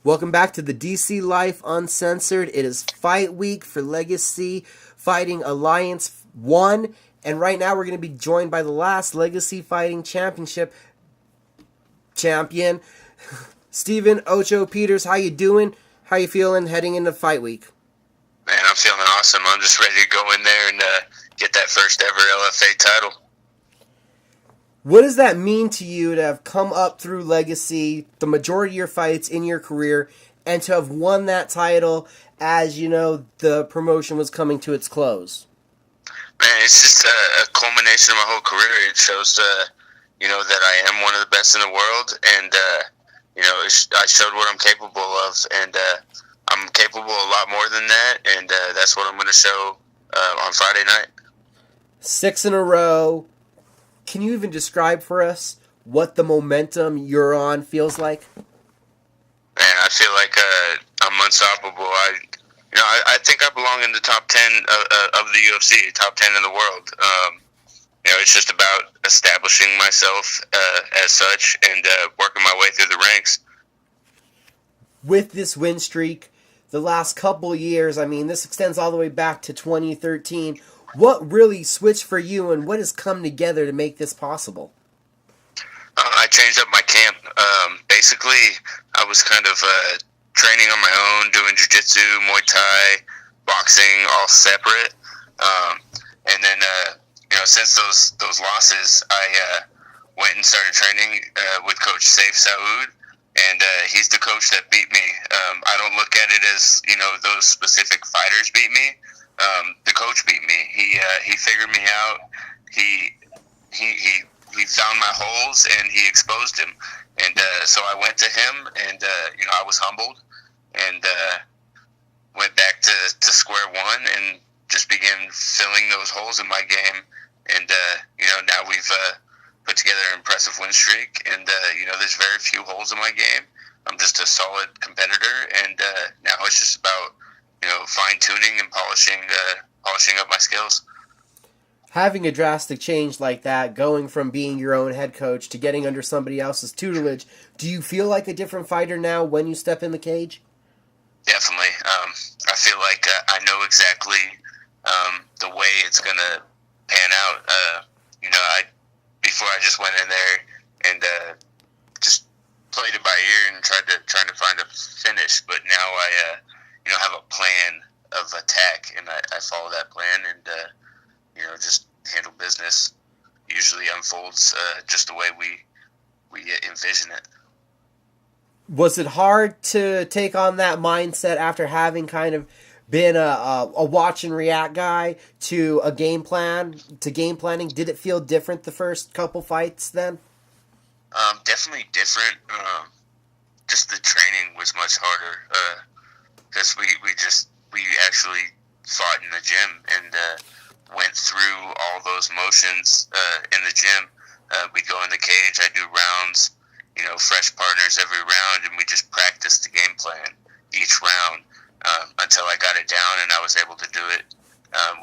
Welcome back to the DC Life Uncensored. It is fight week for Legacy Fighting Alliance 1. And right now we're going to be joined by the last Legacy Fighting Championship champion, Steven Ocho Peters. How you doing? How you feeling heading into fight week? Man, I'm feeling awesome. I'm just ready to go in there and get that first ever LFA title. What does that mean to you to have come up through Legacy, the majority of your fights in your career, and to have won that title as, you know, the promotion was coming to its close? Man, it's just a culmination of my whole career. It shows, that I am one of the best in the world, and, I showed what I'm capable of, and I'm capable of a lot more than that, and that's what I'm going to show on Friday night. 6 in a row. Can you even describe for us what the momentum you're on feels like? Man, I feel like I'm unstoppable. I think I belong in the top 10 of the UFC, top 10 in the world. It's just about establishing myself as such and working my way through the ranks. With this win streak, the last couple of years, this extends all the way back to 2013. What really switched for you, and what has come together to make this possible? I changed up my camp. Basically, I was kind of training on my own, doing jiu-jitsu, Muay Thai, boxing, all separate. And then, since those losses, I went and started training with Coach Saif Saud, and he's the coach that beat me. I don't look at it as, those specific fighters beat me. The coach beat me. He figured me out. He found my holes and he exposed him. And so I went to him, and I was humbled, and went back to square one and just began filling those holes in my game. And now we've put together an impressive win streak. And there's very few holes in my game. I'm just a solid competitor, and now it's just about fine-tuning and polishing up my skills. Having a drastic change like that, going from being your own head coach to getting under somebody else's tutelage, do you feel like a different fighter now when you step in the cage? Definitely. I feel like I know exactly the way it's going to pan out. Before I just went in there and just played it by ear and trying to find a finish, but now I have a plan of attack, and I follow that plan, and just handle business. Usually unfolds just the way we envision it. Was it hard to take on that mindset after having kind of been a watch and react guy to a game planning? Did it feel different the first couple fights then? Definitely different. Just the training was much harder. Because we actually fought in the gym and went through all those motions in the gym. We go in the cage, I do rounds, fresh partners every round, and we just practiced the game plan each round until I got it down, and I was able to do it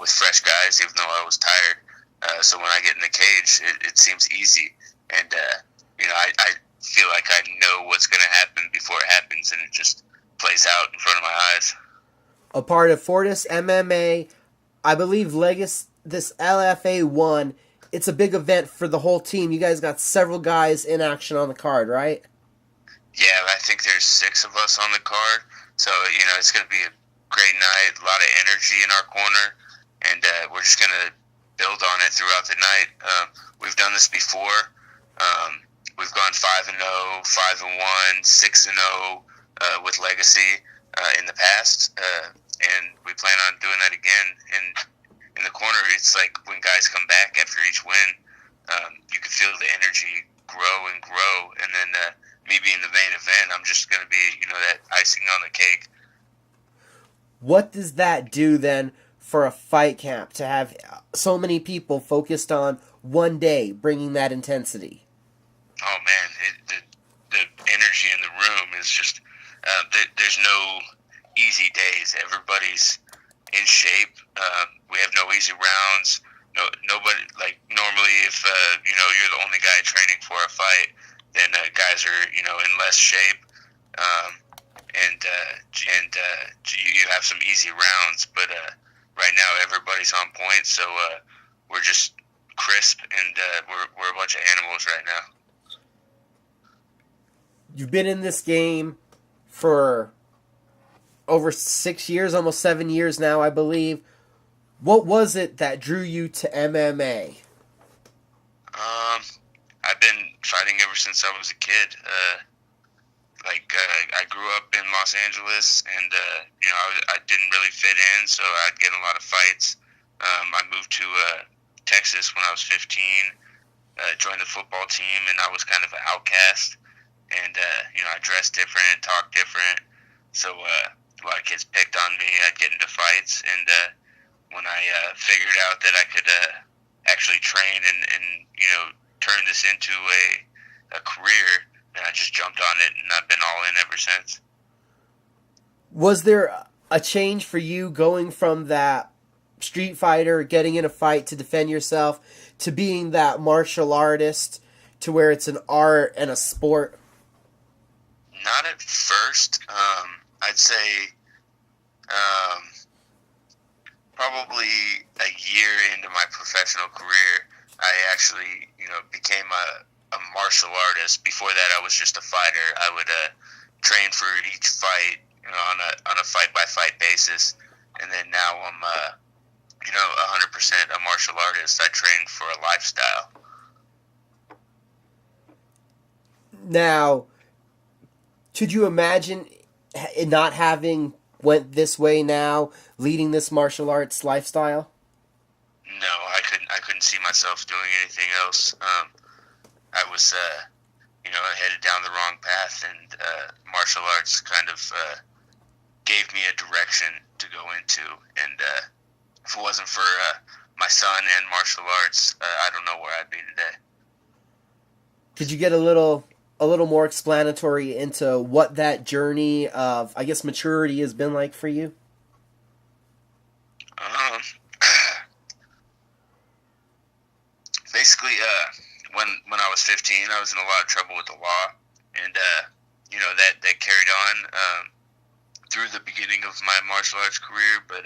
with fresh guys, even though I was tired. So when I get in the cage, it seems easy, and I feel like I know what's going to happen before it happens, and it just plays out in front of my eyes. A part of Fortis MMA, I believe this LFA 1, it's a big event for the whole team. You guys got several guys in action on the card, right? Yeah, I think there's 6 of us on the card. So, it's going to be a great night, a lot of energy in our corner, and we're just going to build on it throughout the night. We've done this before. We've gone 5-0, 5-1, 6-0 with Legacy in the past, and we plan on doing that again. And in the corner, it's like when guys come back after each win, you can feel the energy grow and grow. And then me being the main event, I'm just going to be, that icing on the cake. What does that do then for a fight camp to have so many people focused on one day, bringing that intensity? Oh man, the energy in the room is just there's no easy days. Everybody's in shape. We have no easy rounds. Nobody, like, normally if you're the only guy training for a fight, then guys are in less shape. you have some easy rounds. But right now everybody's on point, so we're just crisp, and we're a bunch of animals right now. You've been in this game for over 6 years, almost 7 years now, I believe. What was it that drew you to MMA? I've been fighting ever since I was a kid. I grew up in Los Angeles, and I didn't really fit in, so I'd get in a lot of fights. I moved to Texas when I was 15, joined the football team, and I was kind of an outcast. And I dressed different, talked different, so a lot of kids picked on me. I'd get into fights, and when I figured out that I could actually train and turn this into a career, then I just jumped on it, and I've been all in ever since. Was there a change for you going from that street fighter, getting in a fight to defend yourself, to being that martial artist, to where it's an art and a sport? Not at first. I'd say probably a year into my professional career, I actually, became a martial artist. Before that, I was just a fighter. I would train for each fight, on a fight-by-fight basis, and then now I'm, 100% a martial artist. I train for a lifestyle. Now, could you imagine it not having went this way now, leading this martial arts lifestyle? No, I couldn't see myself doing anything else. I was, headed down the wrong path, and martial arts kind of gave me a direction to go into. And if it wasn't for my son and martial arts, I don't know where I'd be today. Could you get a little more explanatory into what that journey of, I guess, maturity has been like for you? Basically, when I was 15, I was in a lot of trouble with the law, and that carried on through the beginning of my martial arts career. But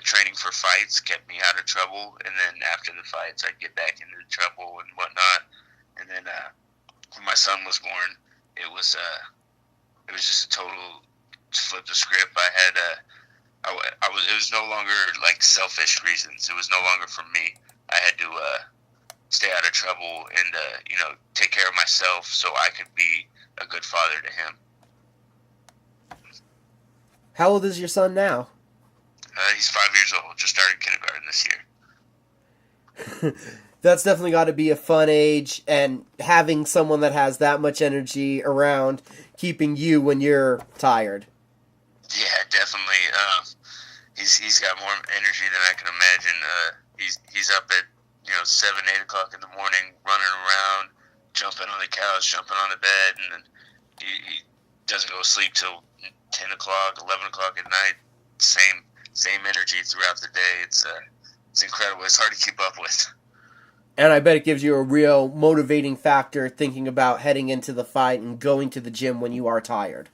training for fights kept me out of trouble, and then after the fights, I'd get back into trouble and whatnot. And then when my son was born, it was just a total flip the script. It was no longer like selfish reasons. It was no longer for me. I had to stay out of trouble and take care of myself so I could be a good father to him. How old is your son now? He's 5 years old. Just started kindergarten this year. That's definitely got to be a fun age, and having someone that has that much energy around, keeping you when you're tired. Yeah, definitely. He's got more energy than I can imagine. He's up at 7, 8 o'clock in the morning, running around, jumping on the couch, jumping on the bed, and then he doesn't go to sleep till 10 o'clock, 11 o'clock at night. Same energy throughout the day. It's incredible. It's hard to keep up with. And I bet it gives you a real motivating factor thinking about heading into the fight and going to the gym when you are tired.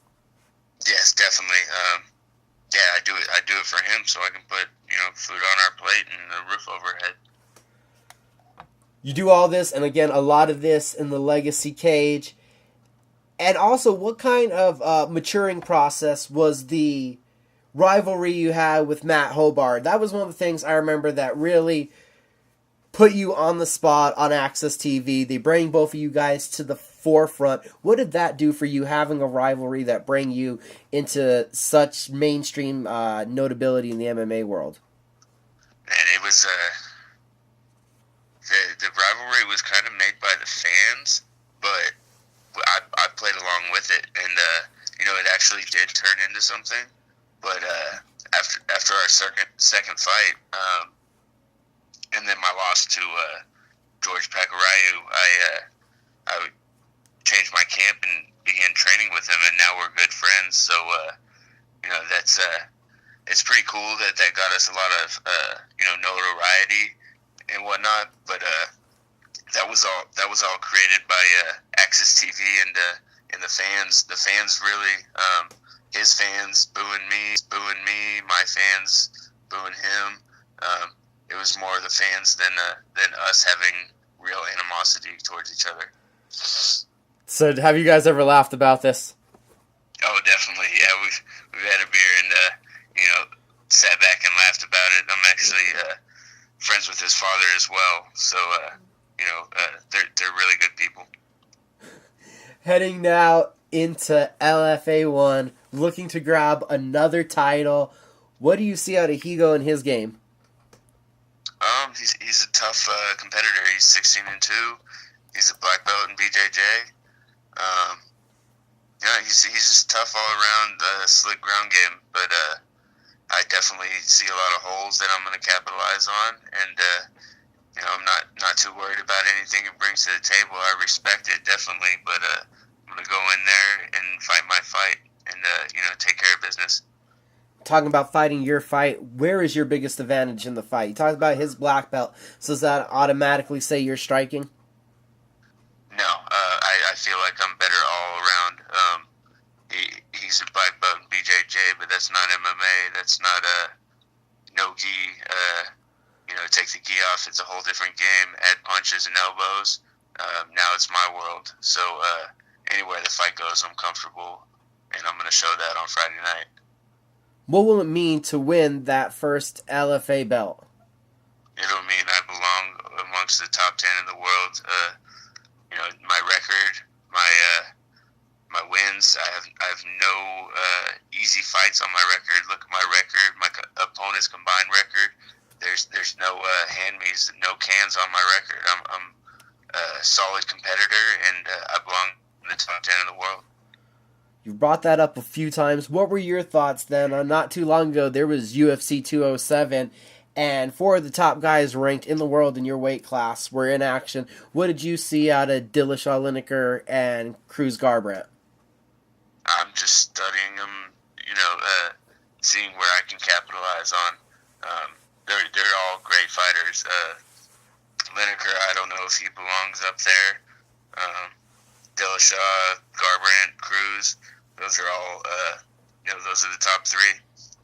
Yes, definitely. I do it for him so I can put food on our plate and a roof overhead. You do all this, and again, a lot of this in the Legacy Cage. And also, what kind of maturing process was the rivalry you had with Matt Hobart? That was one of the things I remember that really put you on the spot on Access TV. They bring both of you guys to the forefront. What did that do for you, having a rivalry that bring you into such mainstream notability in the MMA world? And it was the rivalry was kind of made by the fans, but I played along with it, and it actually did turn into something. But after our second fight, and then my loss to George Pacarayu, I changed my camp and began training with him, and now we're good friends. So that's it's pretty cool that got us a lot of notoriety and whatnot. But that was all created by Access TV and and the fans really, his fans booing me, my fans booing him. It was more the fans than us having real animosity towards each other. So, have you guys ever laughed about this? Oh, definitely. Yeah, we've had a beer and sat back and laughed about it. I'm actually friends with his father as well, so they're really good people. Heading now into LFA1, looking to grab another title. What do you see out of Higo in his game? He's a tough competitor. He's 16-2. He's a black belt in BJJ. He's just tough all around, slick ground game. But I definitely see a lot of holes that I'm going to capitalize on, and I'm not too worried about anything it brings to the table. I respect it definitely, but I'm going to go in there and fight my fight and take care of business. Talking about fighting your fight, where is your biggest advantage in the fight? You talked about his black belt, so does that automatically say you're striking? No, I feel like I'm better all around. He's a black belt in BJJ, but that's not MMA. That's not no gi. Take the gi off. It's a whole different game. Add punches and elbows. Now it's my world. So anywhere the fight goes, I'm comfortable, and I'm going to show that on Friday night. What will it mean to win that first LFA belt? It'll mean I belong amongst the top 10 in the world. My record, my wins. I have no easy fights on my record. Look at my record, my opponent's combined record. There's no hand-me's, no cans on my record. I'm a solid competitor, and I belong in the top 10 in the world. You brought that up a few times. What were your thoughts then? Not too long ago, there was UFC 207, and 4 of the top guys ranked in the world in your weight class were in action. What did you see out of Dillashaw Lineker and Cruz Garbrandt? I'm just studying them, seeing where I can capitalize on. They're all great fighters. Lineker, I don't know if he belongs up there. Dillashaw, Garbrandt, Cruz, those are all, those are the top 3.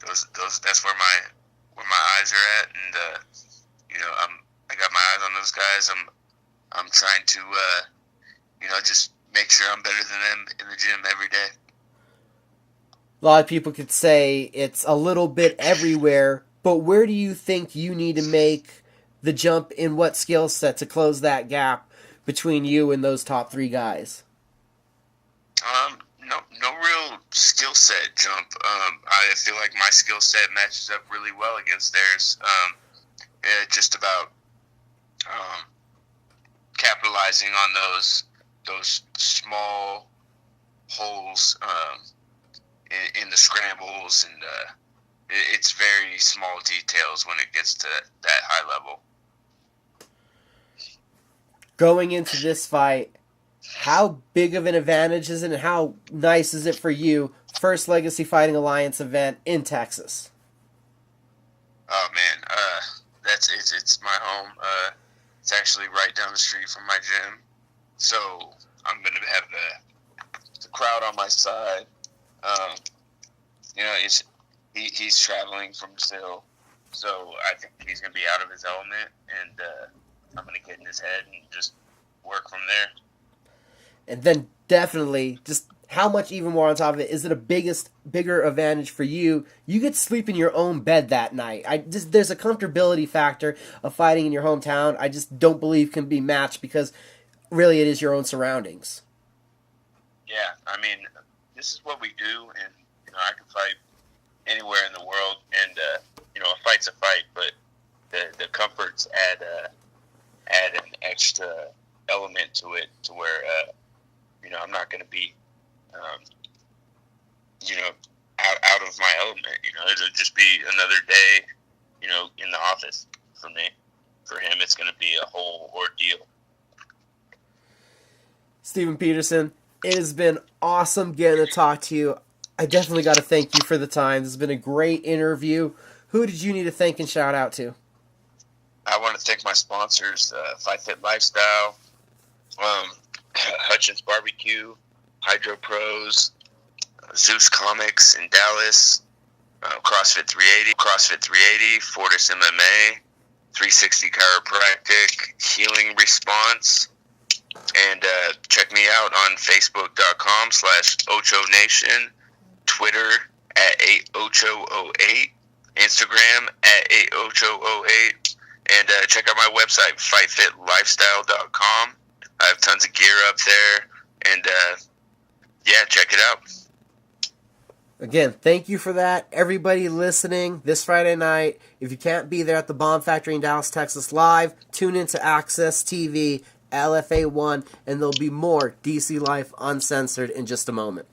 That's where my eyes are at, and I got my eyes on those guys. I'm trying to just make sure I'm better than them in the gym every day. A lot of people could say it's a little bit everywhere, but where do you think you need to make the jump in what skill set to close that gap between you and those top 3 guys? No real skill set jump. I feel like my skill set matches up really well against theirs. Just about capitalizing on those small holes in the scrambles, and it's very small details when it gets to that high level. Going into this fight, how big of an advantage is it, and how nice is it for you? First Legacy Fighting Alliance event in Texas. Oh man, it's my home. It's actually right down the street from my gym, so I'm gonna have the crowd on my side. He's traveling from Brazil, so I think he's gonna be out of his element, and I'm gonna get in his head and just work from there. And then definitely, just how much even more on top of it, is it a bigger advantage for you? You get to sleep in your own bed that night. There's a comfortability factor of fighting in your hometown I just don't believe can be matched, because really it is your own surroundings. Yeah, I mean, this is what we do, and I can fight anywhere in the world, and a fight's a fight, but the comforts add an extra element to it, to where I'm not going to be out of my element. It'll just be another day in the office for me. For him, it's going to be a whole ordeal. Steven Peterson, it has been awesome getting to talk to you. I definitely got to thank you for the time. This has been a great interview. Who did you need to thank and shout out to? I want to thank my sponsors, Fight Fit Lifestyle, Hutchins Barbecue, Hydro Pros, Zeus Comics in Dallas, CrossFit 380, Fortis MMA, 360 Chiropractic, Healing Response, and check me out on Facebook.com/Ocho Nation, Twitter at 8Ocho08, Instagram at 8Ocho08, and check out my website, FightFitLifestyle.com. I have tons of gear up there, and yeah, check it out. Again, thank you for that. Everybody listening this Friday night, if you can't be there at the Bomb Factory in Dallas, Texas live, tune into Access TV, LFA1, and there'll be more DC Life Uncensored in just a moment.